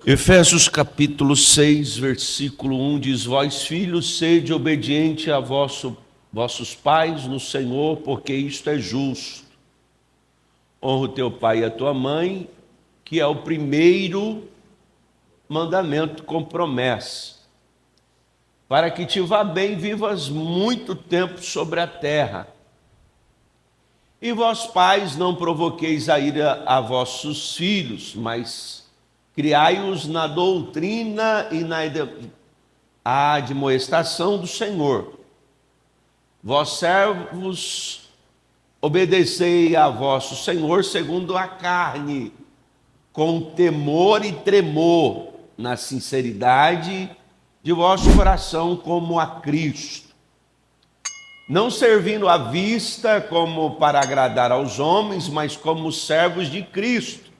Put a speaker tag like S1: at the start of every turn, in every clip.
S1: Efésios capítulo 6, versículo 1 diz: Vós, filhos, sede obediente a vossos pais no Senhor, porque isto é justo. Honra o teu pai e a tua mãe, que é o primeiro mandamento com promessa, para que te vá bem, vivas muito tempo sobre a terra. E vós, pais, não provoqueis a ira a vossos filhos, mas criai-os na doutrina e na admoestação do Senhor. Vós, servos, obedecei a vosso Senhor segundo a carne, com temor e tremor, na sinceridade de vosso coração, como a Cristo. Não servindo à vista como para agradar aos homens, mas como servos de Cristo,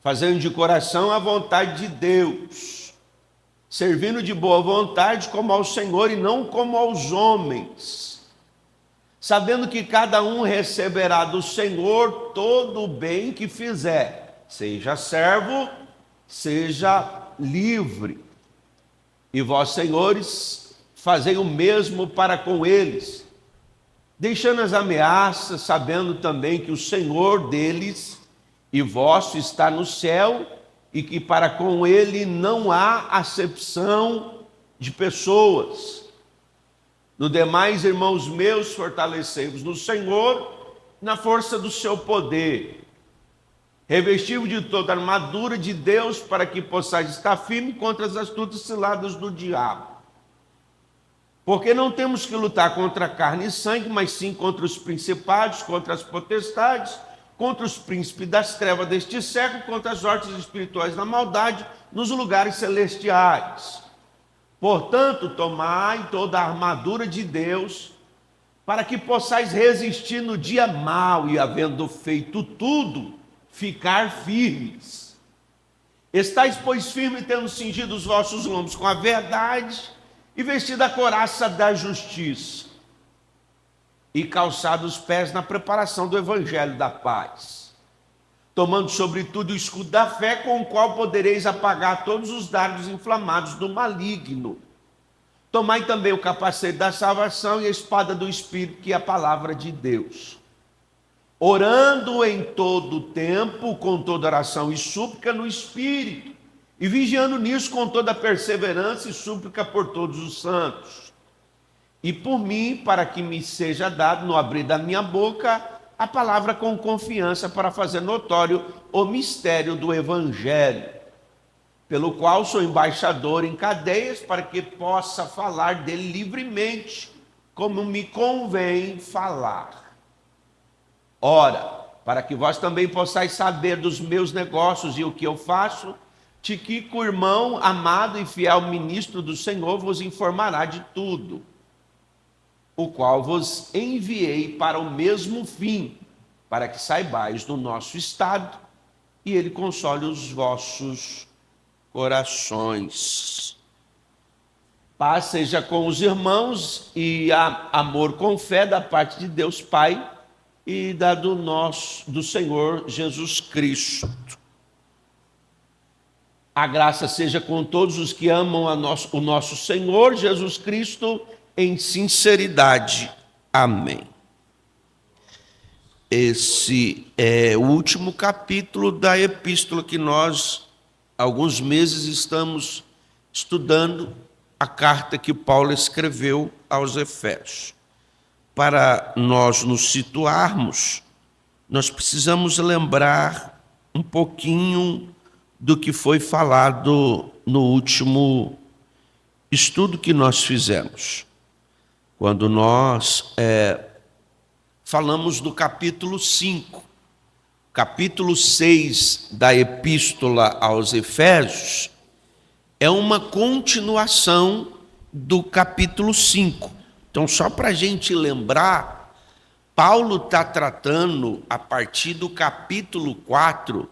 S1: fazendo de coração a vontade de Deus, servindo de boa vontade como ao Senhor e não como aos homens, sabendo que cada um receberá do Senhor todo o bem que fizer, seja servo, seja livre. E vós, senhores, fazei o mesmo para com eles, deixando as ameaças, sabendo também que o Senhor deles e vosso está no céu, e que para com ele não há acepção de pessoas. No demais, irmãos meus, fortalecei-vos no Senhor, na força do seu poder. Revesti-vos de toda a armadura de Deus, para que possais estar firme contra as astutas ciladas do diabo. Porque não temos que lutar contra carne e sangue, mas sim contra os principados, contra as potestades, contra os príncipes das trevas deste século, contra as hortas espirituais da maldade nos lugares celestiais. Portanto, tomai toda a armadura de Deus, para que possais resistir no dia mau e, havendo feito tudo, ficar firmes. Estais, pois, firmes, tendo cingido os vossos lombos com a verdade e vestido a couraça da justiça, e calçados os pés na preparação do evangelho da paz, tomando sobretudo o escudo da fé, com o qual podereis apagar todos os dardos inflamados do maligno. Tomai também o capacete da salvação e a espada do Espírito, que é a palavra de Deus, orando em todo o tempo, com toda oração e súplica no Espírito, e vigiando nisso com toda perseverança e súplica por todos os santos. E por mim, para que me seja dado, no abrir da minha boca, a palavra com confiança, para fazer notório o mistério do Evangelho, pelo qual sou embaixador em cadeias, para que possa falar dele livremente, como me convém falar. Ora, para que vós também possais saber dos meus negócios e o que eu faço, Tíquico, irmão amado e fiel ministro do Senhor, vos informará de tudo, o qual vos enviei para o mesmo fim, para que saibais do nosso estado, e ele console os vossos corações. Paz seja com os irmãos e amor com fé da parte de Deus Pai e do Senhor Jesus Cristo. A graça seja com todos os que amam o nosso Senhor Jesus Cristo em sinceridade. Amém. Esse é o último capítulo da epístola que nós, há alguns meses, estamos estudando, a carta que Paulo escreveu aos Efésios. Para nós nos situarmos, nós precisamos lembrar um pouquinho do que foi falado no último estudo que nós fizemos, quando nós falamos do capítulo 5. Capítulo 6 da epístola aos Efésios é uma continuação do capítulo 5. Então, só para a gente lembrar, Paulo está tratando, a partir do capítulo 4,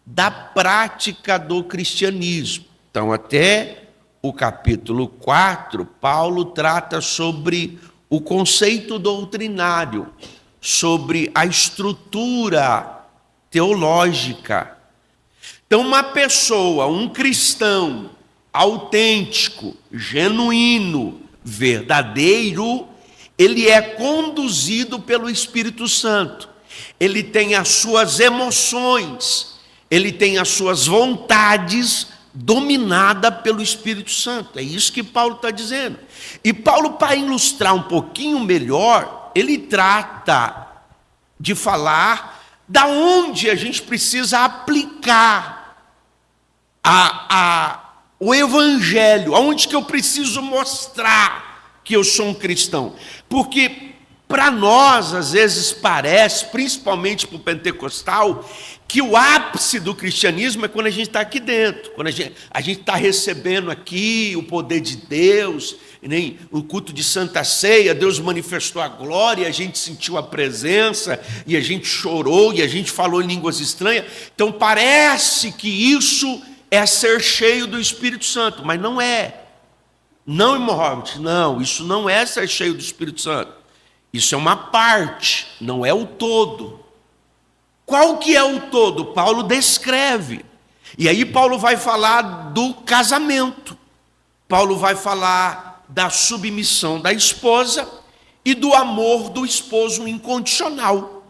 S1: da prática do cristianismo. Então, até o capítulo 4, Paulo trata sobre o conceito doutrinário, sobre a estrutura teológica. Então, uma pessoa, um cristão autêntico, genuíno, verdadeiro, ele é conduzido pelo Espírito Santo. Ele tem as suas emoções, ele tem as suas vontades dominada pelo Espírito Santo. É isso que Paulo está dizendo. E Paulo, para ilustrar um pouquinho melhor, ele trata de falar da onde a gente precisa aplicar o evangelho, aonde que eu preciso mostrar que eu sou um cristão. Porque para nós, às vezes parece, principalmente para o pentecostal, que o ápice do cristianismo é quando a gente está aqui dentro, quando a gente está recebendo aqui o poder de Deus, nem o culto de Santa Ceia, Deus manifestou a glória, a gente sentiu a presença, e a gente chorou, e a gente falou em línguas estranhas. Então parece que isso é ser cheio do Espírito Santo, mas não é. Não, irmão Robert, não, isso não é ser cheio do Espírito Santo. Isso é uma parte, não é o todo. Qual que é o todo? Paulo descreve. E aí Paulo vai falar do casamento. Paulo vai falar da submissão da esposa e do amor do esposo incondicional,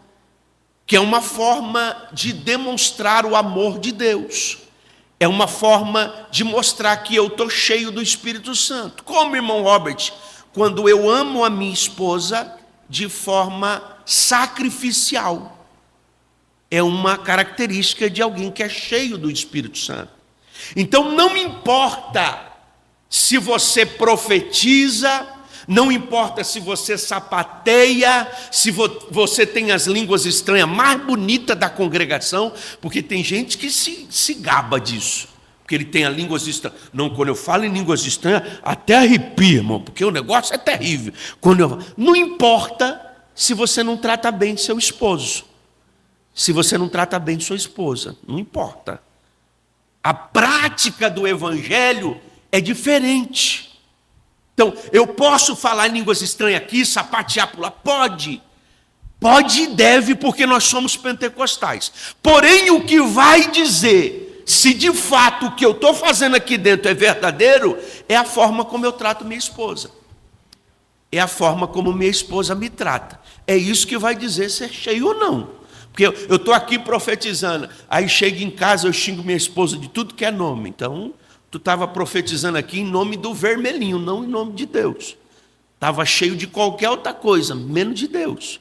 S1: que é uma forma de demonstrar o amor de Deus. É uma forma de mostrar que eu estou cheio do Espírito Santo. Como, irmão Robert? Quando eu amo a minha esposa de forma sacrificial. É uma característica de alguém que é cheio do Espírito Santo. Então não importa se você profetiza, não importa se você sapateia, se você tem as línguas estranhas mais bonitas da congregação, porque tem gente que se gaba disso, porque ele tem as línguas estranhas. Não, quando eu falo em línguas estranhas, até arrepia, irmão, porque o negócio é terrível. Não importa se você não trata bem seu esposo, se você não trata bem sua esposa, não importa. A prática do evangelho é diferente. Então, eu posso falar em línguas estranhas aqui, sapatear por lá? Pode. Pode e deve, porque nós somos pentecostais. Porém, o que vai dizer se de fato o que eu estou fazendo aqui dentro é verdadeiro, é a forma como eu trato minha esposa. É a forma como minha esposa me trata. É isso que vai dizer se é cheio ou não. Porque eu estou aqui profetizando, aí chego em casa, eu xingo minha esposa de tudo que é nome. Então, tu estava profetizando aqui em nome do vermelhinho, não em nome de Deus. Estava cheio de qualquer outra coisa, menos de Deus.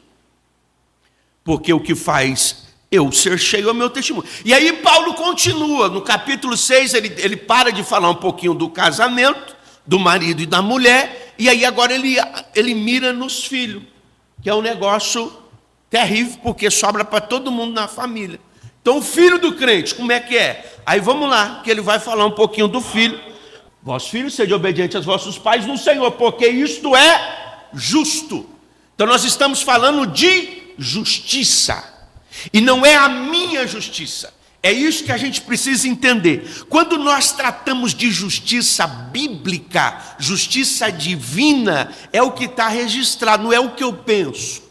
S1: Porque o que faz eu ser cheio é o meu testemunho. E aí Paulo continua, no capítulo 6, ele para de falar um pouquinho do casamento, do marido e da mulher, e aí agora ele mira nos filhos, que é um negócio terrível, porque sobra para todo mundo na família. Então, o filho do crente, como é que é? Aí vamos lá, que ele vai falar um pouquinho do filho. Vós, filhos, sede obedientes aos vossos pais no Senhor, porque isto é justo. Então, nós estamos falando de justiça. E não é a minha justiça. É isso que a gente precisa entender. Quando nós tratamos de justiça bíblica, justiça divina, é o que está registrado, não é o que eu penso.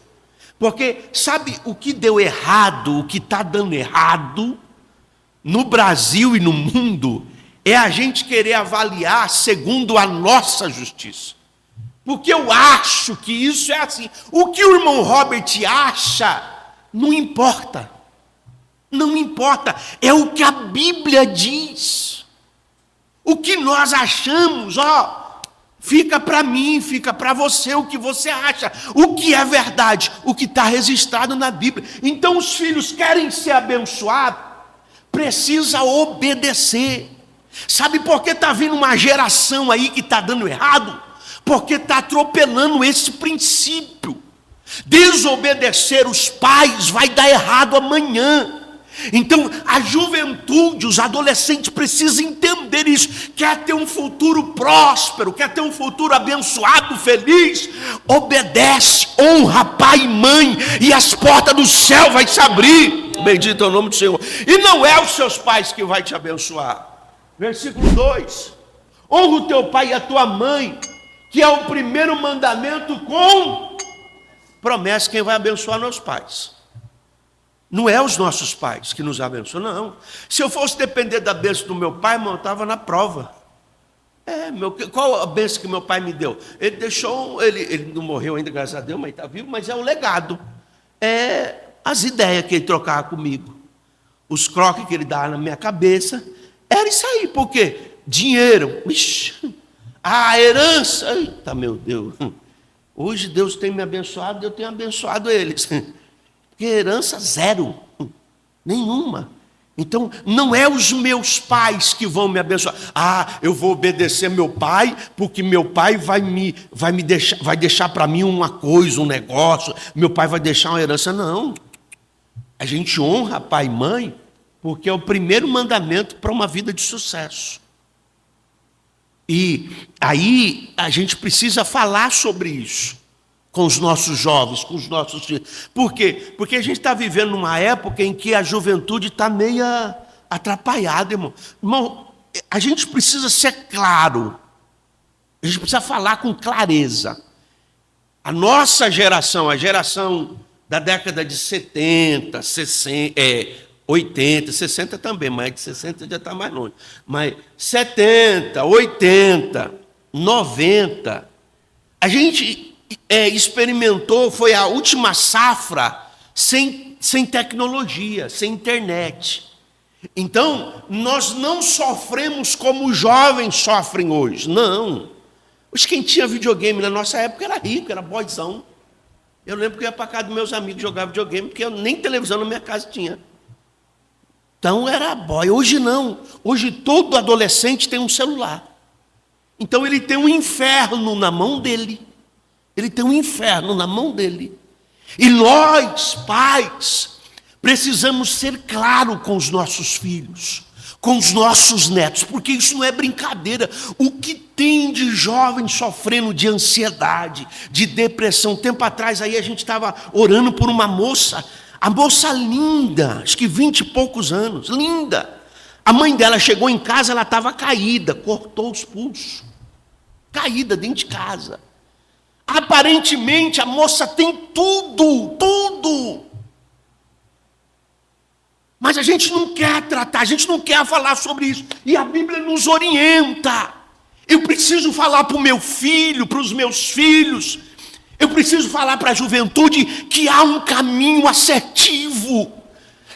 S1: Porque sabe o que deu errado, o que está dando errado no Brasil e no mundo, é a gente querer avaliar segundo a nossa justiça. Porque eu acho que isso é assim. O que o irmão Robert acha, não importa. Não importa, é o que a Bíblia diz. O que nós achamos, fica para mim, fica para você o que você acha. O que é verdade, o que está registrado na Bíblia. Então os filhos querem ser abençoados, precisa obedecer. Sabe por que está vindo uma geração aí que está dando errado? Porque está atropelando esse princípio. Desobedecer os pais vai dar errado amanhã. Então a juventude, os adolescentes precisam entender isso. Quer ter um futuro próspero, quer ter um futuro abençoado, feliz, obedece, honra pai e mãe, e as portas do céu vai se abrir. Bendito é o nome do Senhor. E não é os seus pais que vai te abençoar. Versículo 2: honra o teu pai e a tua mãe, que é o primeiro mandamento com promessa. Quem vai abençoar meus pais? Não é os nossos pais que nos abençoam, não. Se eu fosse depender da bênção do meu pai, irmão, eu estava na prova. Qual a bênção que meu pai me deu? Ele deixou, ele não morreu ainda, graças a Deus, mas está vivo, mas é um legado. É as ideias que ele trocava comigo. Os croques que ele dava na minha cabeça. Era isso aí, por quê? Dinheiro. Ixi, a herança. Eita, meu Deus. Hoje Deus tem me abençoado, eu tenho abençoado eles. Porque herança zero. Nenhuma. Então, não é os meus pais que vão me abençoar. Eu vou obedecer meu pai, porque meu pai vai deixar para mim uma coisa, um negócio. Meu pai vai deixar uma herança. Não. A gente honra pai e mãe, porque é o primeiro mandamento para uma vida de sucesso. E aí a gente precisa falar sobre isso com os nossos jovens, com os nossos filhos. Por quê? Porque a gente está vivendo numa época em que a juventude está meio atrapalhada, irmão. Irmão, a gente precisa ser claro. A gente precisa falar com clareza. A nossa geração, a geração da década de 70, 60, 80, 60 também, mas de 60 já está mais longe. Mas 70, 80, 90, a gente experimentou, foi a última safra sem tecnologia, sem internet. Então, nós não sofremos como os jovens sofrem hoje, não. Hoje quem tinha videogame na nossa época era rico, era boyzão. Eu lembro que eu ia para casa dos meus amigos jogar videogame, porque eu nem televisão na minha casa tinha. Então era boy. Hoje não. Hoje todo adolescente tem um celular. Então ele tem um inferno na mão dele. Ele tem um inferno na mão dele. E nós, pais, precisamos ser claros com os nossos filhos, com os nossos netos, porque isso não é brincadeira. O que tem de jovem sofrendo de ansiedade, de depressão? Tempo atrás aí a gente estava orando por uma moça, a moça linda, acho que 20 e poucos anos, linda. A mãe dela chegou em casa, ela estava caída, cortou os pulsos, caída dentro de casa. Aparentemente a moça tem tudo. Mas a gente não quer tratar, a gente não quer falar sobre isso. E a Bíblia nos orienta. Eu preciso falar para o meu filho, para os meus filhos. Eu preciso falar para a juventude que há um caminho assertivo.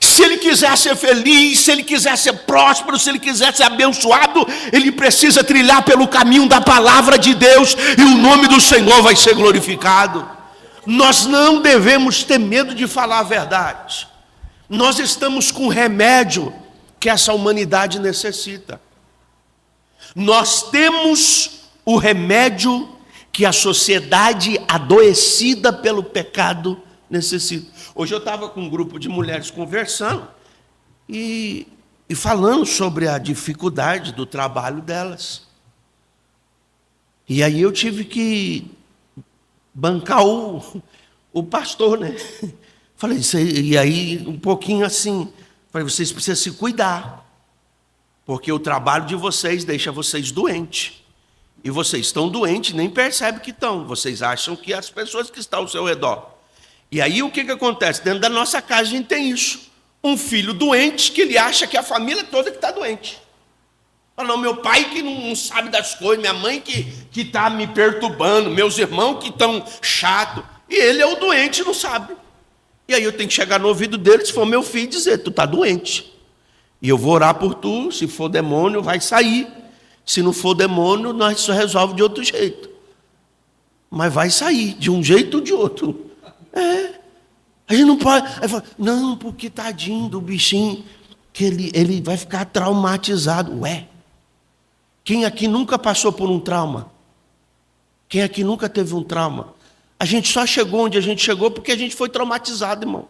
S1: Se ele quiser ser feliz, se ele quiser ser próspero, se ele quiser ser abençoado, ele precisa trilhar pelo caminho da palavra de Deus, e o nome do Senhor vai ser glorificado. Nós não devemos ter medo de falar a verdade. Nós estamos com o remédio que essa humanidade necessita. Nós temos o remédio que a sociedade adoecida pelo pecado necessita. Hoje eu estava com um grupo de mulheres conversando e falando sobre a dificuldade do trabalho delas. E aí eu tive que bancar o pastor, né? Falei, e aí um pouquinho assim, falei, vocês precisam se cuidar, porque o trabalho de vocês deixa vocês doentes. E vocês estão doentes, nem percebem que estão. Vocês acham que as pessoas que estão ao seu redor. E aí o que acontece? Dentro da nossa casa a gente tem isso. Um filho doente que ele acha que a família toda que está doente. Fala, não, meu pai que não sabe das coisas, minha mãe que está me perturbando, meus irmãos que estão chatos. E ele é o doente e não sabe. E aí eu tenho que chegar no ouvido dele, se for meu filho, e dizer, tu está doente. E eu vou orar por tu, se for demônio, vai sair. Se não for demônio, nós só resolve de outro jeito. Mas vai sair, de um jeito ou de outro. A gente não pode. Aí fala, não, porque tadinho do bichinho, que ele vai ficar traumatizado. Ué, quem aqui nunca passou por um trauma? Quem aqui nunca teve um trauma? A gente só chegou onde a gente chegou porque a gente foi traumatizado, irmão.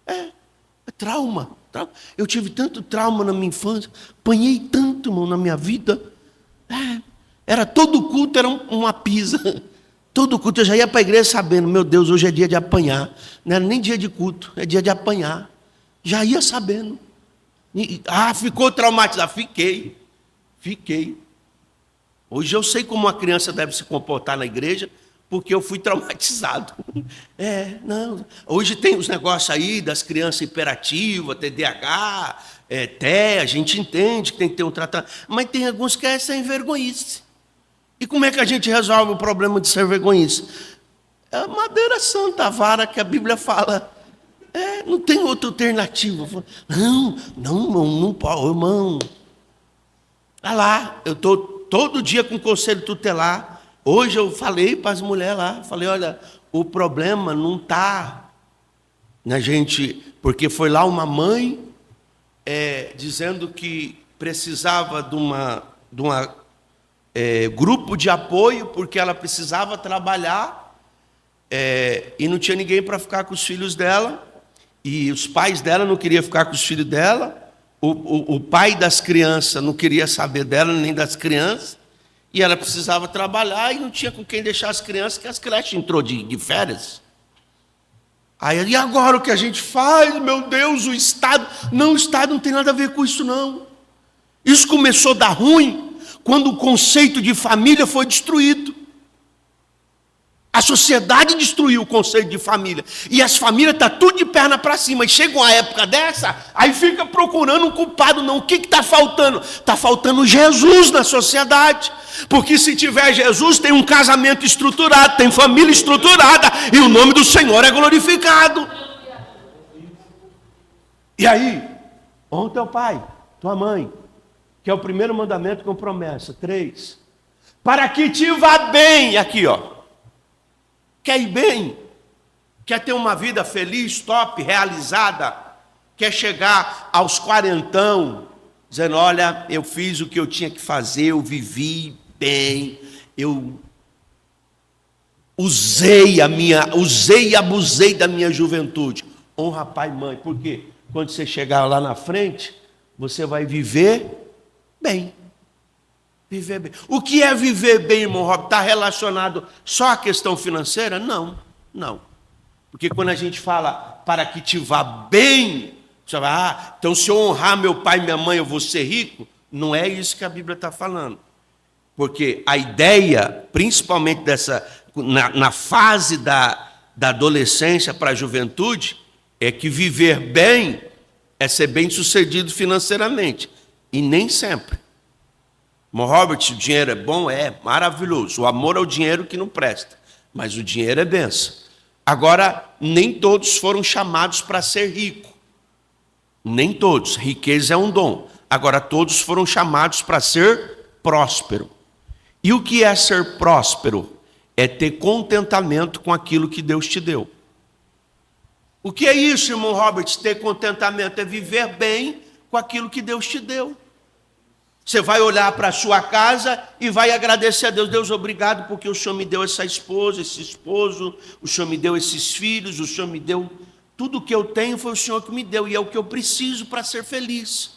S1: É trauma. Eu tive tanto trauma na minha infância, apanhei tanto, irmão, na minha vida. Era todo culto, era uma pisa. Todo culto, eu já ia para a igreja sabendo, meu Deus, hoje é dia de apanhar. Não era nem dia de culto, é dia de apanhar. Já ia sabendo. Ficou traumatizado? Fiquei. Hoje eu sei como uma criança deve se comportar na igreja, porque eu fui traumatizado. Não. Hoje tem os negócios aí das crianças hiperativas, TDAH, TEA, a gente entende que tem que ter um tratamento, mas tem alguns que é sem vergonhice. E como é que a gente resolve o problema de ser vergonhice? É a madeira santa, a vara que a Bíblia fala. Não tem outra alternativa. Não pode, irmão. Olha lá, eu estou todo dia com o conselho tutelar. Hoje eu falei para as mulheres lá, falei, olha, o problema não está na gente, porque foi lá uma mãe dizendo que precisava de uma grupo de apoio, porque ela precisava trabalhar e não tinha ninguém para ficar com os filhos dela, e os pais dela não queriam ficar com os filhos dela, o pai das crianças não queria saber dela, nem das crianças, e ela precisava trabalhar e não tinha com quem deixar as crianças, que as creches entrou de férias. Aí, e agora o que a gente faz? Meu Deus, o Estado não tem nada a ver com isso, não. Isso começou a dar ruim quando o conceito de família foi destruído. A sociedade destruiu o conceito de família. E as famílias estão tudo de perna para cima. E chega uma época dessa, aí fica procurando um culpado. Não, o que está faltando? Está faltando Jesus na sociedade. Porque se tiver Jesus, tem um casamento estruturado, tem família estruturada, e o nome do Senhor é glorificado. E aí, honra teu pai, tua mãe, que é o primeiro mandamento com promessa. 3. Para que te vá bem, aqui ó. Quer ir bem? Quer ter uma vida feliz, top, realizada? Quer chegar aos 40, dizendo, olha, eu fiz o que eu tinha que fazer, eu vivi bem, eu usei e abusei da minha juventude. Honra pai e mãe, por quê? Quando você chegar lá na frente, você vai viver bem. Viver bem. O que é viver bem, irmão Rob? Está relacionado só à questão financeira? Não. Porque quando a gente fala para que te vá bem, você vai, então se eu honrar meu pai e minha mãe eu vou ser rico? Não é isso que a Bíblia está falando. Porque a ideia, principalmente na fase da adolescência para a juventude, é que viver bem é ser bem sucedido financeiramente. E nem sempre. Robert, o dinheiro é bom? É maravilhoso. O amor ao dinheiro que não presta. Mas o dinheiro é bênção. Agora, nem todos foram chamados para ser rico. Nem todos. Riqueza é um dom. Agora, todos foram chamados para ser próspero. E o que é ser próspero? É ter contentamento com aquilo que Deus te deu. O que é isso, irmão Robert? Ter contentamento é viver bem com aquilo que Deus te deu. Você vai olhar para a sua casa e vai agradecer a Deus. Deus, obrigado porque o Senhor me deu essa esposa, esse esposo, o Senhor me deu esses filhos, o Senhor me deu... Tudo que eu tenho foi o Senhor que me deu e é o que eu preciso para ser feliz.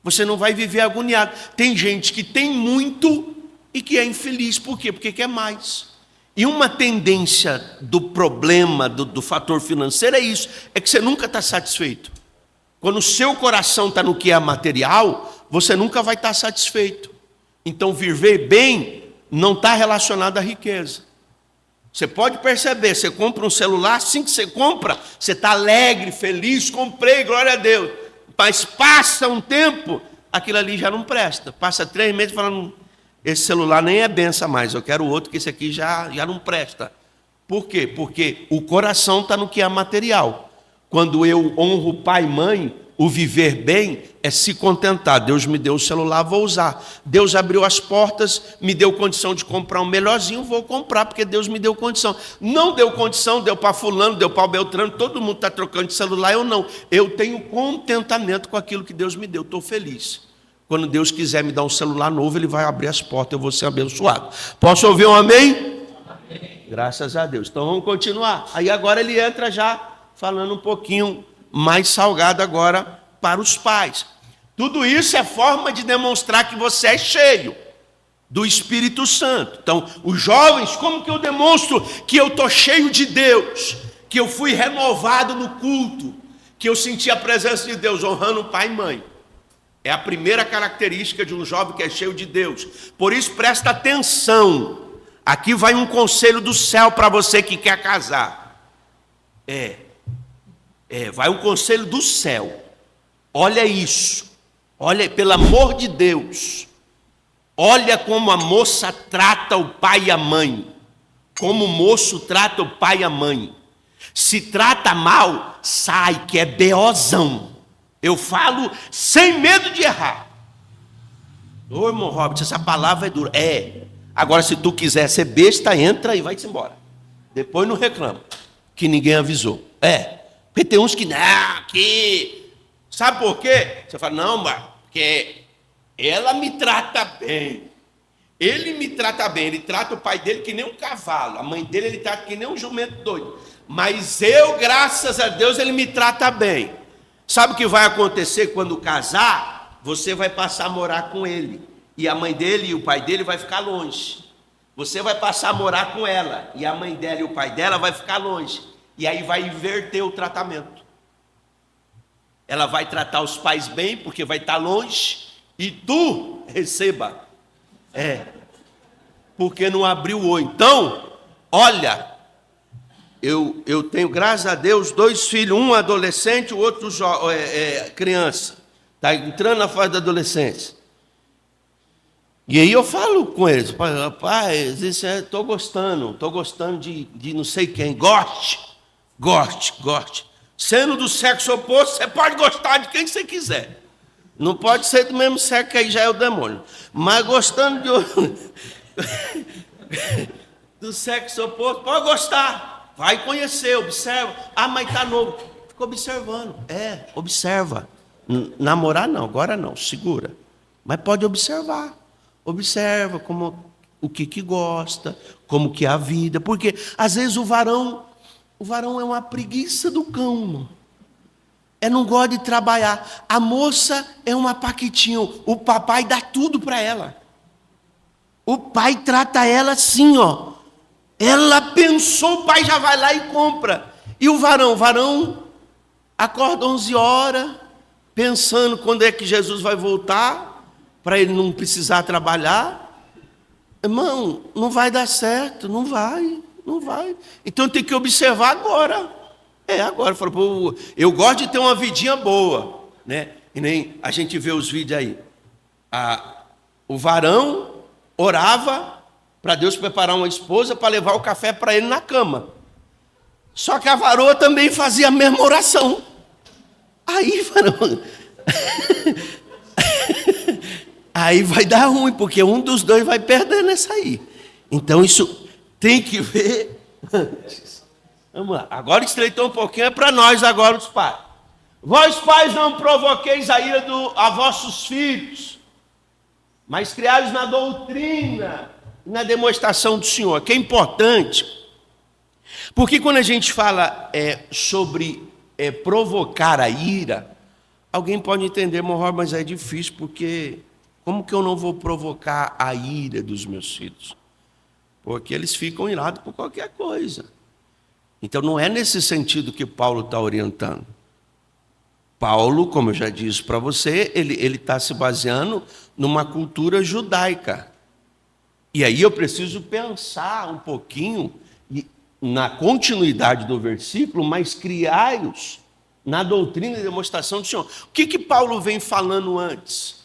S1: Você não vai viver agoniado. Tem gente que tem muito e que é infeliz. Por quê? Porque quer mais. E uma tendência do problema, do fator financeiro é isso, é que você nunca está satisfeito. Quando o seu coração está no que é material, você nunca vai estar satisfeito. Então, viver bem não está relacionado à riqueza. Você pode perceber, você compra um celular, assim que você compra, você está alegre, feliz, comprei, glória a Deus. Mas passa um tempo, aquilo ali já não presta. Passa 3 meses falando, esse celular nem é benção mais, eu quero outro, que esse aqui já não presta. Por quê? Porque o coração está no que é material. Quando eu honro pai e mãe, o viver bem é se contentar. Deus me deu o celular, vou usar. Deus abriu as portas, me deu condição de comprar um melhorzinho, vou comprar, porque Deus me deu condição. Não deu condição, deu para fulano, deu para Beltrano, todo mundo está trocando de celular, eu não. Eu tenho contentamento com aquilo que Deus me deu, estou feliz. Quando Deus quiser me dar um celular novo, Ele vai abrir as portas, eu vou ser abençoado. Posso ouvir um amém? Amém. Graças a Deus. Então vamos continuar. Aí agora ele entra já falando um pouquinho mais salgado agora para os pais. Tudo isso é forma de demonstrar que você é cheio do Espírito Santo. Então, os jovens, como que eu demonstro que eu estou cheio de Deus? Que eu fui renovado no culto, que eu senti a presença de Deus, honrando pai e mãe. É a primeira característica de um jovem que é cheio de Deus. Por isso, presta atenção. Aqui vai um conselho do céu para você que quer casar. Vai um conselho do céu. Olha isso. Olha, pelo amor de Deus. Olha como a moça trata o pai e a mãe. Como o moço trata o pai e a mãe. Se trata mal, sai, que é beozão. Eu falo sem medo de errar. Ô, irmão Robert, essa palavra é dura. Agora, se tu quiser ser besta, entra e vai-te embora. Depois não reclama, que ninguém avisou. Porque tem uns que, sabe por quê? Você fala, não, mas porque ela me trata bem. Ele me trata bem, ele trata o pai dele que nem um cavalo. A mãe dele ele trata que nem um jumento doido. Mas eu, graças a Deus, ele me trata bem. Sabe o que vai acontecer quando casar? Você vai passar a morar com ele. E a mãe dele e o pai dele vai ficar longe. Você vai passar a morar com ela. E a mãe dela e o pai dela vai ficar longe. E aí vai inverter o tratamento. Ela vai tratar os pais bem, porque vai estar longe. E tu receba. Porque não abriu o olho. Então, olha, eu tenho, graças a Deus, 2 filhos, um adolescente, o outro criança. Está entrando na fase da adolescência. E aí eu falo com eles, rapaz, estou gostando de não sei quem. Goste. Sendo do sexo oposto, você pode gostar de quem você quiser. Não pode ser do mesmo sexo, que aí já é o demônio. Mas gostando do sexo oposto, pode gostar. Vai conhecer, observa. Mas está novo. Fica observando. Observa. Namorar não, agora não, segura. Mas pode observar. Observa o que gosta, como que é a vida. Porque, às vezes, o varão é uma preguiça do cão, irmão. Não gosta de trabalhar. A moça é uma paquitinha. O papai dá tudo para ela. O pai trata ela assim, ó. Ela pensou, o pai já vai lá e compra. E o varão acorda 11 horas, pensando quando é que Jesus vai voltar, para ele não precisar trabalhar. Irmão, não vai dar certo, não vai. Então tem que observar agora. Agora. Eu gosto de ter uma vidinha boa, né? E nem a gente vê os vídeos aí. O varão orava para Deus preparar uma esposa para levar o café para ele na cama. Só que a varoa também fazia a mesma oração. Aí, varão... aí vai dar ruim, porque um dos dois vai perder nessa aí. Então isso tem que ver. Vamos lá. Agora estreitou um pouquinho, é para nós agora os pais. Vós pais não provoqueis a ira a vossos filhos, mas criados na doutrina, na demonstração do Senhor, que é importante. Porque quando a gente fala sobre provocar a ira, alguém pode entender, mas é difícil, porque como que eu não vou provocar a ira dos meus filhos? Porque eles ficam irados por qualquer coisa. Então não é nesse sentido que Paulo está orientando. Paulo, como eu já disse para você, ele está se baseando numa cultura judaica. E aí eu preciso pensar um pouquinho na continuidade do versículo, mas criai-os na doutrina e demonstração do Senhor. O que Paulo vem falando antes?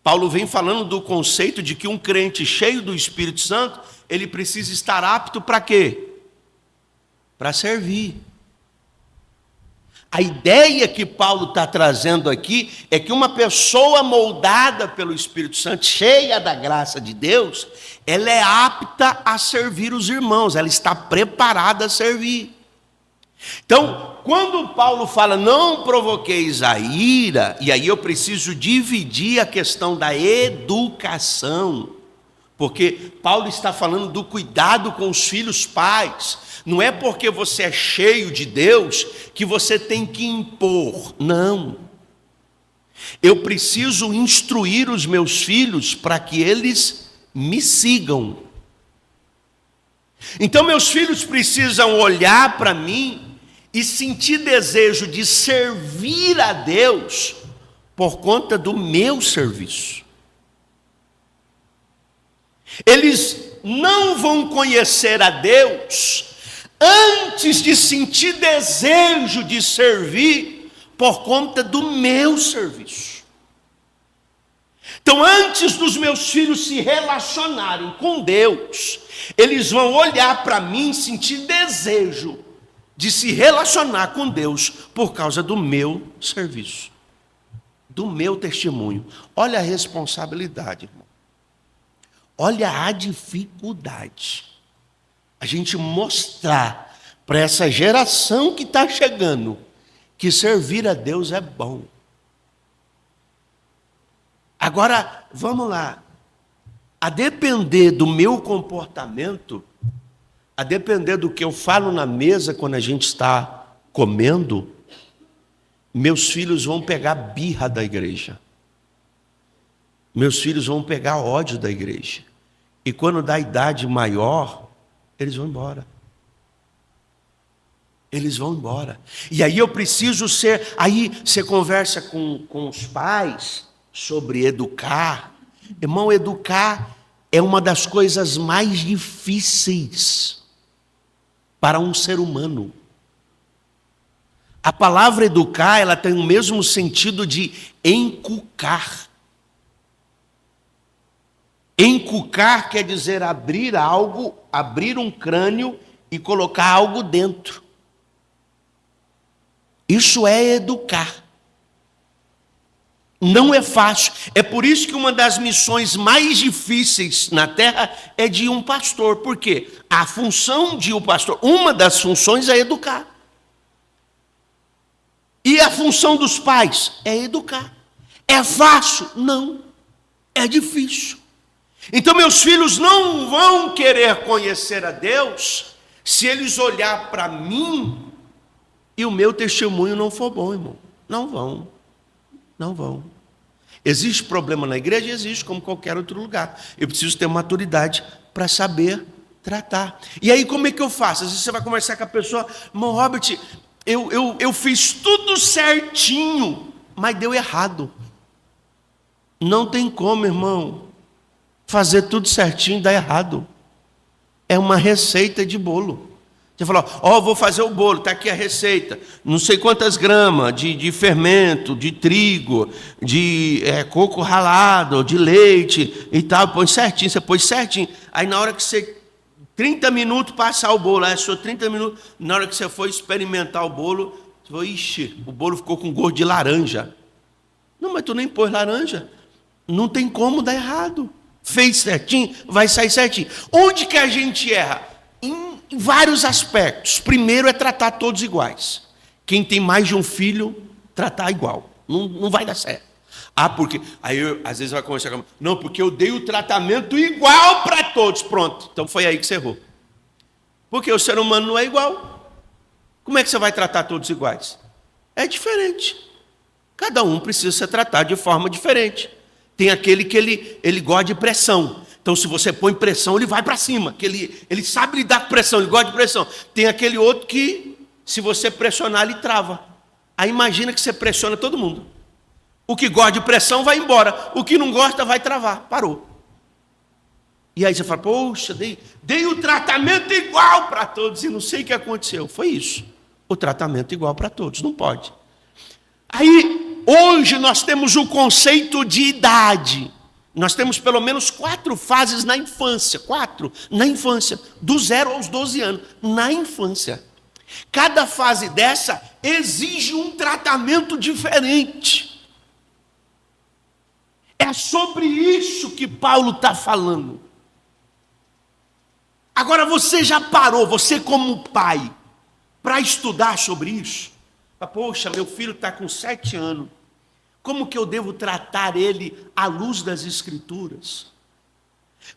S1: Paulo vem falando do conceito de que um crente cheio do Espírito Santo, ele precisa estar apto para quê? Para servir. A ideia que Paulo está trazendo aqui é que uma pessoa moldada pelo Espírito Santo, cheia da graça de Deus, ela é apta a servir os irmãos, ela está preparada a servir. Então, quando Paulo fala, não provoqueis a ira, e aí eu preciso dividir a questão da educação, porque Paulo está falando do cuidado com os filhos pais. Não é porque você é cheio de Deus que você tem que impor, não. Eu preciso instruir os meus filhos para que eles me sigam. Então meus filhos precisam olhar para mim e sentir desejo de servir a Deus por conta do meu serviço. Eles não vão conhecer a Deus antes de sentir desejo de servir por conta do meu serviço. Então, antes dos meus filhos se relacionarem com Deus, eles vão olhar para mim e sentir desejo de se relacionar com Deus por causa do meu serviço, do meu testemunho. Olha a responsabilidade, irmão. Olha a dificuldade. A gente mostrar para essa geração que está chegando que servir a Deus é bom. Agora, vamos lá. A depender do meu comportamento, a depender do que eu falo na mesa quando a gente está comendo, meus filhos vão pegar birra da igreja. Meus filhos vão pegar ódio da igreja. E quando dá idade maior, eles vão embora. Eles vão embora. E aí eu preciso ser... Aí você conversa com os pais sobre educar. Irmão, educar é uma das coisas mais difíceis para um ser humano. A palavra educar, ela tem o mesmo sentido de encucar. Encucar quer dizer abrir algo, abrir um crânio e colocar algo dentro. Isso é educar. Não é fácil. É por isso que uma das missões mais difíceis na terra é de um pastor. Por quê? A função de um pastor, uma das funções é educar. E a função dos pais é educar. É fácil? Não. É difícil. Então meus filhos não vão querer conhecer a Deus se eles olhar para mim e o meu testemunho não for bom, irmão. Não vão. Não vão. Existe problema na igreja? Existe, como qualquer outro lugar. Eu preciso ter maturidade para saber tratar. E aí como é que eu faço? Às vezes você vai conversar com a pessoa, irmão Robert, eu fiz tudo certinho, mas deu errado. Não tem como, irmão, fazer tudo certinho e dar errado. É uma receita de bolo. Você falou, vou fazer o bolo, está aqui a receita. Não sei quantas gramas de fermento, de trigo, de coco ralado, de leite e tal. Põe certinho, você põe certinho. Aí na hora que você, 30 minutos passar o bolo, aí só 30 minutos, na hora que você for experimentar o bolo, você falou, ixi, o bolo ficou com gosto de laranja. Não, mas tu nem pôs laranja. Não tem como dar errado. Fez certinho, vai sair certinho. Onde que a gente erra? Em vários aspectos. Primeiro é tratar todos iguais. Quem tem mais de um filho, tratar igual. Não vai dar certo. Porque... Aí às vezes vai conversar comigo. Não, porque eu dei o tratamento igual para todos. Pronto. Então foi aí que você errou. Porque o ser humano não é igual. Como é que você vai tratar todos iguais? É diferente. Cada um precisa ser tratado de forma diferente. Tem aquele que ele gosta de pressão. Então, se você põe pressão, ele vai para cima. Que ele sabe lidar com pressão, ele gosta de pressão. Tem aquele outro que, se você pressionar, ele trava. Aí imagina que você pressiona todo mundo. O que gosta de pressão vai embora. O que não gosta vai travar. Parou. E aí você fala, poxa, dei o tratamento igual para todos. E não sei o que aconteceu. Foi isso. O tratamento igual para todos. Não pode. Aí... Hoje nós temos o conceito de idade. Nós temos pelo menos 4 fases na infância. 4 na infância. Do 0 aos 12 anos. Na infância. Cada fase dessa exige um tratamento diferente. É sobre isso que Paulo está falando. Agora você já parou, você como pai, para estudar sobre isso? Poxa, meu filho está com 7 anos. Como que eu devo tratar ele à luz das Escrituras?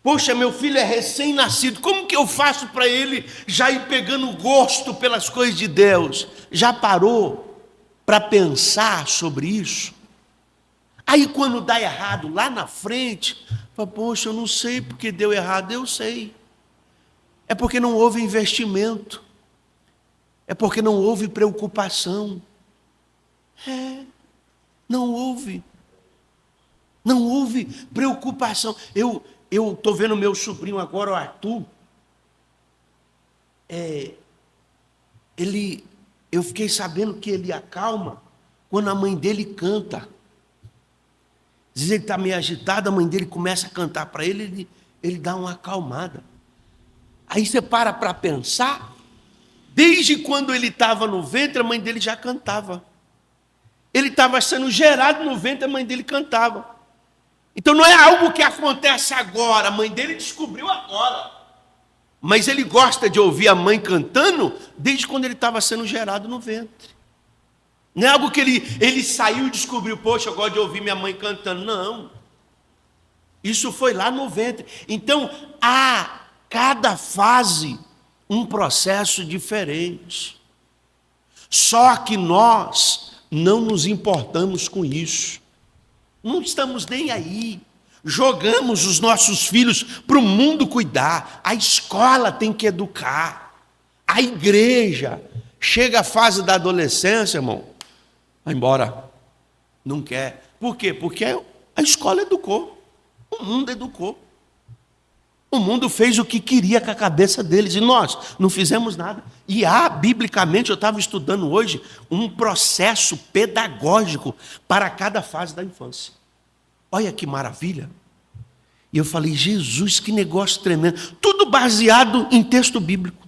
S1: Poxa, meu filho é recém-nascido. Como que eu faço para ele já ir pegando gosto pelas coisas de Deus? Já parou para pensar sobre isso? Aí quando dá errado lá na frente, fala, poxa, eu não sei porque deu errado. Eu sei. É porque não houve investimento. É porque não houve preocupação. Não houve. Não houve preocupação. Eu eu estou vendo meu sobrinho agora, o Arthur. Eu fiquei sabendo que ele acalma quando a mãe dele canta. Às vezes ele está meio agitado, a mãe dele começa a cantar para ele, ele dá uma acalmada. Aí você para pensar, desde quando ele estava no ventre, a mãe dele já cantava. Ele estava sendo gerado no ventre, a mãe dele cantava. Então não é algo que acontece agora, a mãe dele descobriu agora. Mas ele gosta de ouvir a mãe cantando desde quando ele estava sendo gerado no ventre. Não é algo que ele saiu e descobriu, poxa, eu gosto de ouvir minha mãe cantando. Não. Isso foi lá no ventre. Então, há cada fase um processo diferente. Só que nós não nos importamos com isso. Não estamos nem aí. Jogamos os nossos filhos para o mundo cuidar. A escola tem que educar. A igreja. Chega a fase da adolescência, irmão, vai embora. Não quer. Por quê? Porque a escola educou. O mundo educou. O mundo fez o que queria com a cabeça deles. E nós não fizemos nada. E há, biblicamente, eu estava estudando hoje, um processo pedagógico para cada fase da infância. Olha que maravilha. E eu falei, Jesus, que negócio tremendo. Tudo baseado em texto bíblico.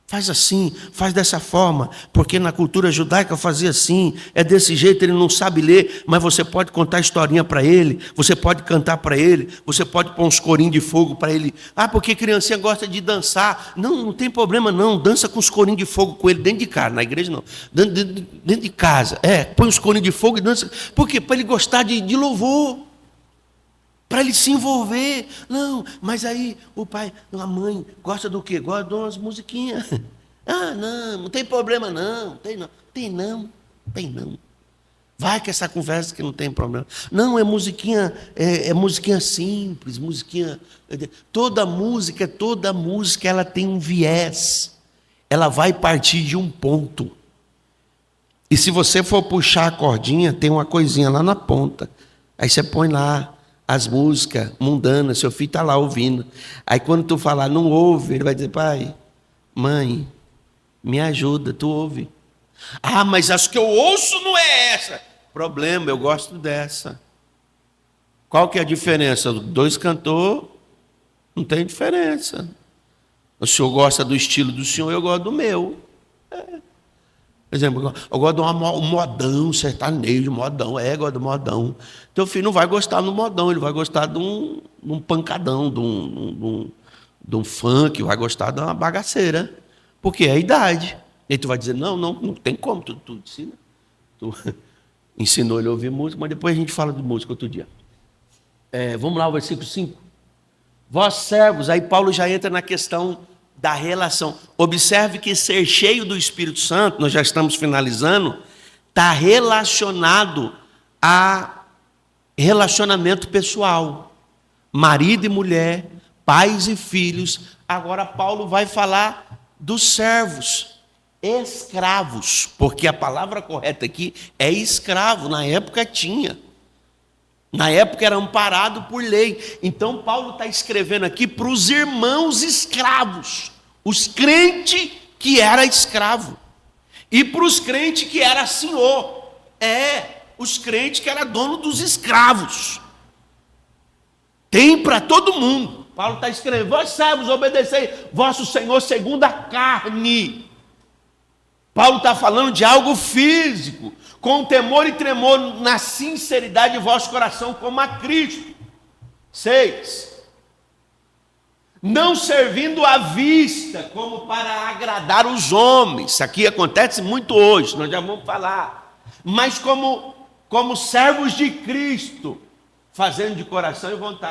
S1: Faz assim, faz dessa forma, porque na cultura judaica fazia assim, é desse jeito, ele não sabe ler, mas você pode contar historinha para ele, você pode cantar para ele, você pode pôr uns corinhos de fogo para ele. Ah, porque criancinha gosta de dançar. Não tem problema não, dança com os corinhos de fogo com ele dentro de casa, na igreja não, dentro de casa. Põe os corinhos de fogo e dança. Por quê? Para ele gostar de louvor. Para ele se envolver. Não, mas aí o pai, a mãe, gosta do quê? Gosta de umas musiquinhas. Ah, não tem problema não. Tem não. Vai com essa conversa que não tem problema. Não, é musiquinha simples, musiquinha. Toda música, ela tem um viés. Ela vai partir de um ponto. E se você for puxar a cordinha, tem uma coisinha lá na ponta. Aí você põe lá as músicas mundanas, seu filho está lá ouvindo. Aí quando tu falar, não ouve, ele vai dizer, pai, mãe, me ajuda, tu ouve. Ah, mas as que eu ouço não é essa. Problema, eu gosto dessa. Qual que é a diferença? Dois cantores, não tem diferença. O senhor gosta do estilo do senhor, eu gosto do meu. Por exemplo, eu gosto de um modão, sertanejo, modão. Gosto do modão. Teu filho não vai gostar do modão, ele vai gostar de um pancadão, de um funk, vai gostar de uma bagaceira. Porque é a idade. E tu vai dizer, não tem como, tu ensina. Tu ensinou ele a ouvir música, mas depois a gente fala de música outro dia. Vamos lá, o versículo 5. Vós servos, aí Paulo já entra na questão da relação. Observe que ser cheio do Espírito Santo, nós já estamos finalizando, está relacionado a relacionamento pessoal. Marido e mulher, pais e filhos. Agora Paulo vai falar dos servos, escravos, porque a palavra correta aqui é escravo, na época tinha. Na época era amparado por lei. Então Paulo está escrevendo aqui para os irmãos escravos, os crentes que era escravo, e para os crentes que era senhor, os crentes que era dono dos escravos. Tem para todo mundo. Paulo está escrevendo, vós servos, obedecei vosso Senhor segundo a carne. Paulo está falando de algo físico, com temor e tremor na sinceridade de vosso coração, como a Cristo. 6. Não servindo à vista, como para agradar os homens. Isso aqui acontece muito hoje, nós já vamos falar. Mas como servos de Cristo, fazendo de coração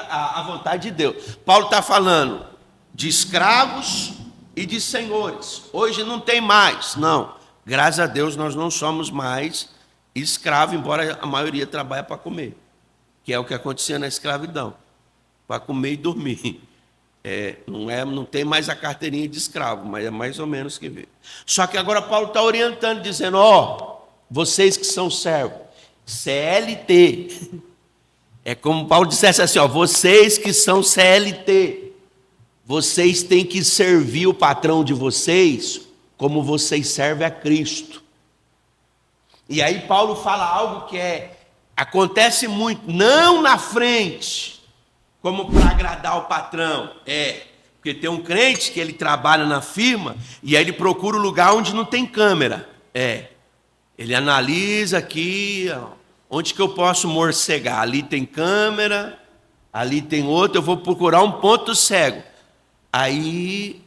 S1: a vontade de Deus. Paulo está falando de escravos e de senhores. Hoje não tem mais, não. Graças a Deus nós não somos mais escravos, embora a maioria trabalhe para comer, que é o que acontecia na escravidão, para comer e dormir. Não tem mais a carteirinha de escravo, mas é mais ou menos que vê. Só que agora Paulo está orientando, dizendo, vocês que são servos, CLT, É como Paulo dissesse assim, ó, vocês que são CLT, vocês têm que servir o patrão de vocês como vocês servem a Cristo. E aí Paulo fala algo que acontece muito, não na frente, como para agradar o patrão, porque tem um crente que ele trabalha na firma e aí ele procura um lugar onde não tem câmera, ele analisa aqui, onde que eu posso morcegar, ali tem câmera, ali tem outro, eu vou procurar um ponto cego. Aí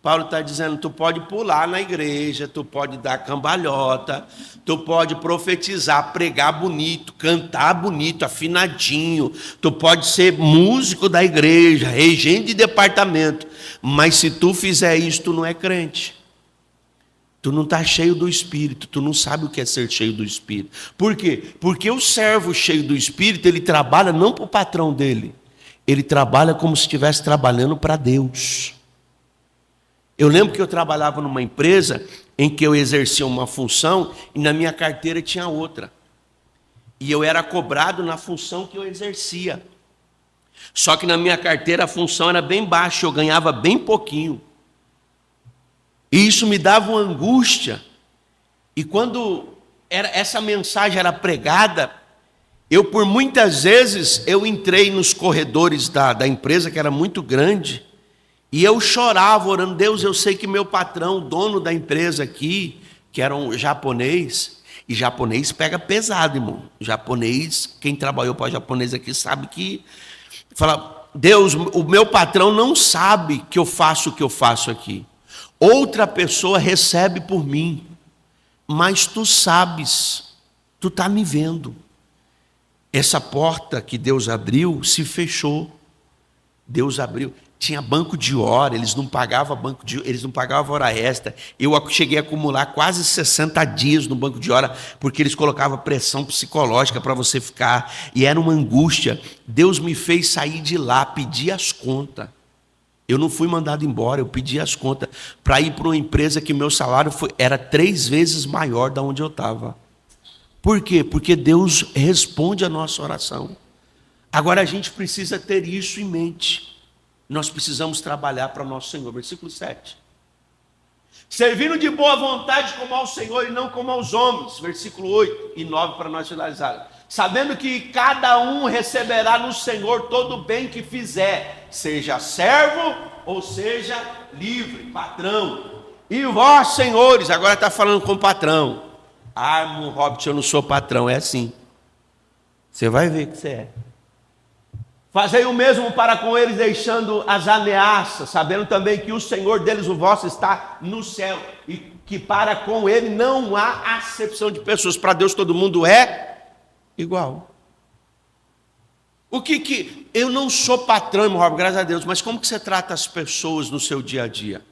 S1: Paulo está dizendo, tu pode pular na igreja, tu pode dar cambalhota, tu pode profetizar, pregar bonito, cantar bonito, afinadinho, tu pode ser músico da igreja, regente de departamento, mas se tu fizer isso, tu não é crente. Tu não está cheio do Espírito, tu não sabe o que é ser cheio do Espírito. Por quê? Porque o servo cheio do Espírito, ele trabalha não para o patrão dele, ele trabalha como se estivesse trabalhando para Deus. Eu lembro que eu trabalhava numa empresa em que eu exercia uma função e na minha carteira tinha outra. E eu era cobrado na função que eu exercia. Só que na minha carteira a função era bem baixa, eu ganhava bem pouquinho. E isso me dava uma angústia. E quando essa mensagem era pregada, eu por muitas vezes eu entrei nos corredores da empresa, que era muito grande, e eu chorava orando, Deus, eu sei que meu patrão, o dono da empresa aqui, que era um japonês, e japonês pega pesado, irmão. Japonês, quem trabalhou para japonês aqui sabe que fala, Deus, o meu patrão não sabe que eu faço o que eu faço aqui. Outra pessoa recebe por mim, mas tu sabes, tu está me vendo. Essa porta que Deus abriu se fechou. Deus abriu. Tinha banco de hora, eles não pagavam hora extra. Eu cheguei a acumular quase 60 dias no banco de hora, porque eles colocavam pressão psicológica para você ficar, e era uma angústia. Deus me fez sair de lá, pedir as contas. Eu não fui mandado embora, eu pedi as contas para ir para uma empresa que meu salário era 3 vezes maior da onde eu estava. Por quê? Porque Deus responde a nossa oração. Agora a gente precisa ter isso em mente. Nós precisamos trabalhar para o nosso Senhor. Versículo 7. Servindo de boa vontade como ao Senhor e não como aos homens. Versículo 8 e 9 para nós finalizarmos. Sabendo que cada um receberá no Senhor todo o bem que fizer, seja servo ou seja livre, patrão. E vós, senhores, agora está falando com o patrão. Irmão Robert, eu não sou patrão, é assim. Você vai ver que você é. Fazei o mesmo para com eles, deixando as ameaças, sabendo também que o Senhor deles, o vosso, está no céu, e que para com ele não há acepção de pessoas. Para Deus todo mundo é igual. O que eu não sou patrão, irmão Robert, graças a Deus, mas como que você trata as pessoas no seu dia a dia?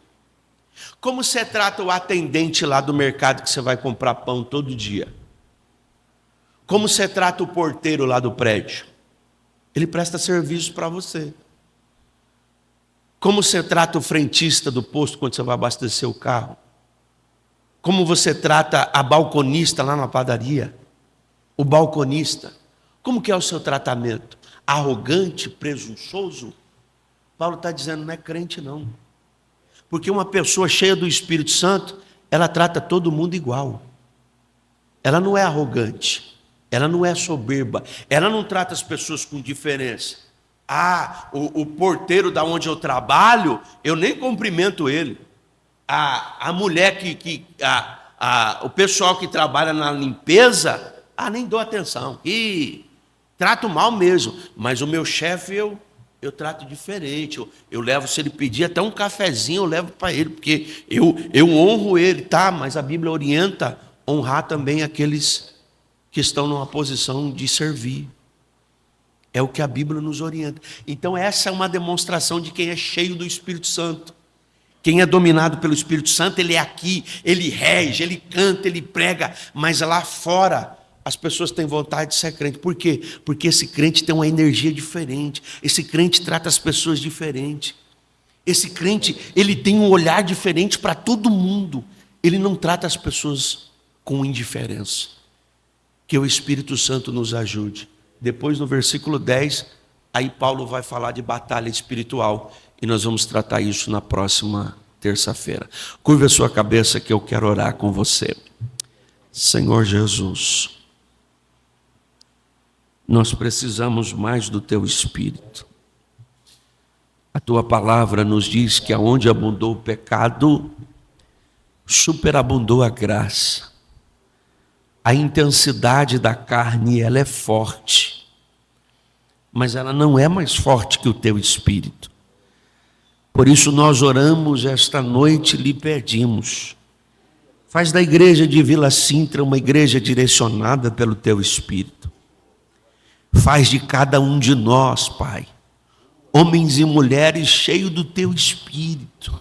S1: Como você trata o atendente lá do mercado que você vai comprar pão todo dia? Como você trata o porteiro lá do prédio? Ele presta serviço para você. Como você trata o frentista do posto quando você vai abastecer o carro? Como você trata a balconista lá na padaria? O balconista? Como que é o seu tratamento? Arrogante, presunçoso? Paulo está dizendo, não é crente não. Porque uma pessoa cheia do Espírito Santo, ela trata todo mundo igual. Ela não é arrogante. Ela não é soberba, ela não trata as pessoas com diferença. O porteiro da onde eu trabalho, eu nem cumprimento ele. A mulher o pessoal que trabalha na limpeza, nem dou atenção. E trato mal mesmo, mas o meu chefe eu trato diferente. Eu levo, se ele pedir até um cafezinho, eu levo para ele, porque eu honro ele, tá? Mas a Bíblia orienta honrar também aqueles que estão numa posição de servir. É o que a Bíblia nos orienta. Então essa é uma demonstração de quem é cheio do Espírito Santo. Quem é dominado pelo Espírito Santo, ele é aqui, ele rege, ele canta, ele prega, mas lá fora as pessoas têm vontade de ser crente. Por quê? Porque esse crente tem uma energia diferente, esse crente trata as pessoas diferente. Esse crente, ele tem um olhar diferente para todo mundo. Ele não trata as pessoas com indiferença. Que o Espírito Santo nos ajude Depois, no versículo 10, aí Paulo vai falar de batalha espiritual. E nós vamos tratar isso na próxima terça-feira. Curva a sua cabeça que eu quero orar com você. Senhor Jesus, nós precisamos mais do Teu Espírito. A Tua palavra nos diz que aonde abundou o pecado, superabundou a graça. A intensidade da carne, ela é forte, mas ela não é mais forte que o Teu Espírito. Por isso nós oramos esta noite e lhe pedimos, faz da igreja de Vila Sintra uma igreja direcionada pelo Teu Espírito. Faz de cada um de nós, Pai, homens e mulheres cheios do Teu Espírito,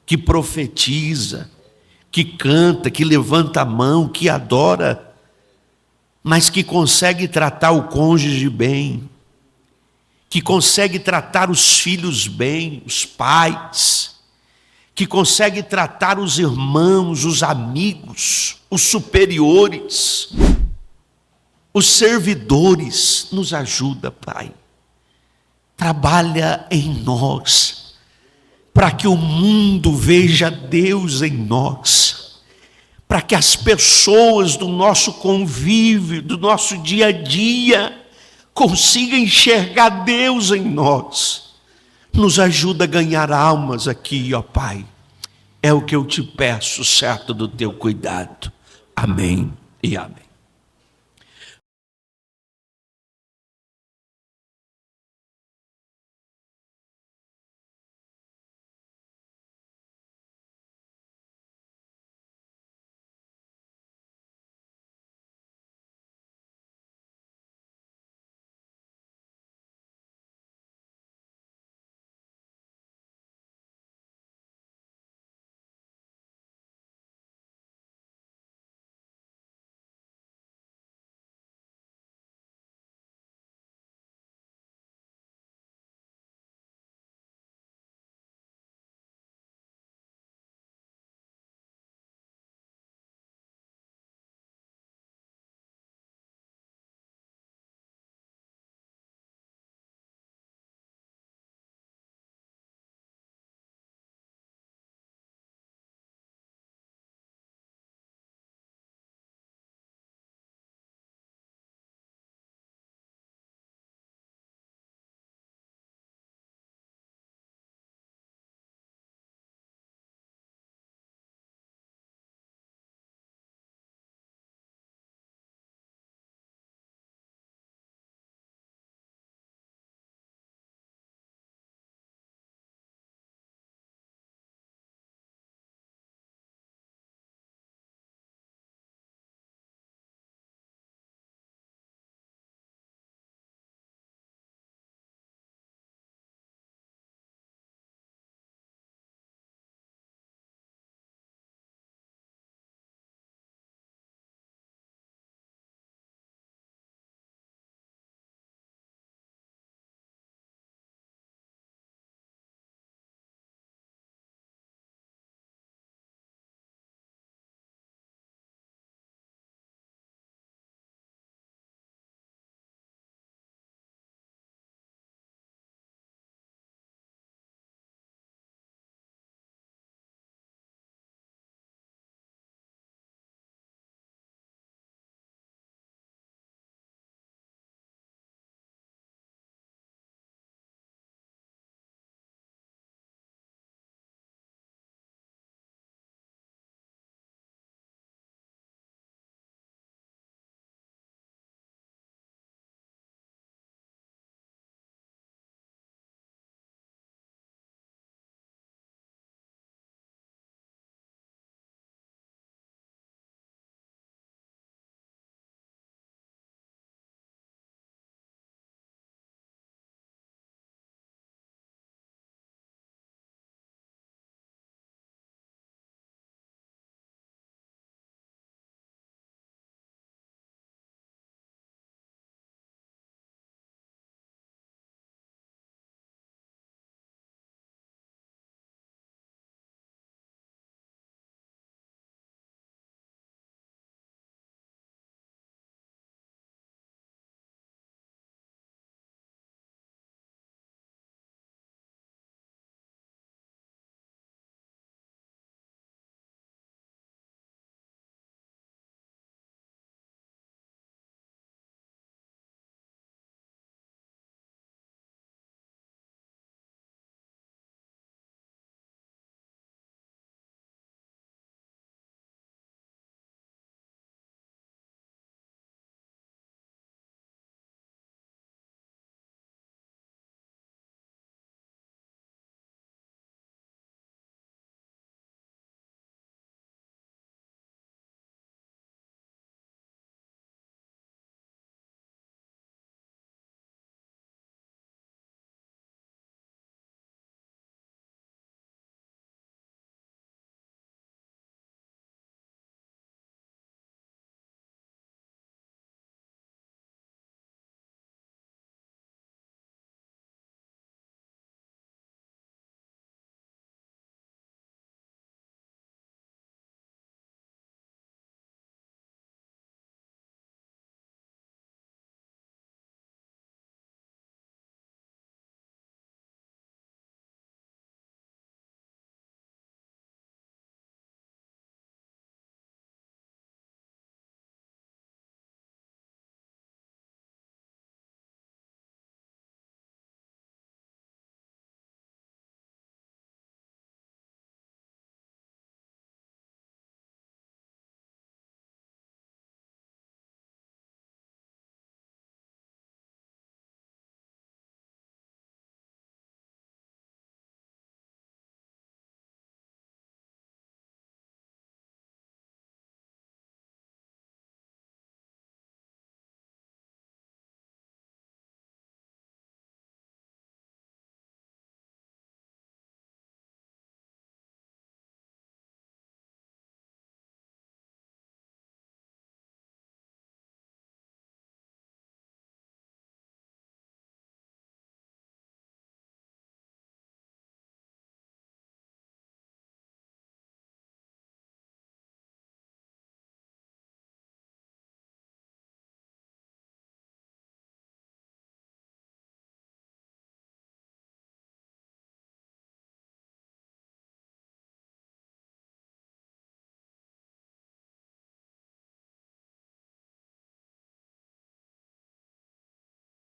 S1: que profetiza, que canta, que levanta a mão, que adora, mas que consegue tratar o cônjuge bem, que consegue tratar os filhos bem, os pais, que consegue tratar os irmãos, os amigos, os superiores, os servidores. Nos ajuda, Pai. Trabalha em nós, para que o mundo veja Deus em nós, para que as pessoas do nosso convívio, do nosso dia a dia, consiga enxergar Deus em nós. Nos ajuda a ganhar almas aqui, ó Pai. É o que eu te peço, certo do Teu cuidado. Amém e amém.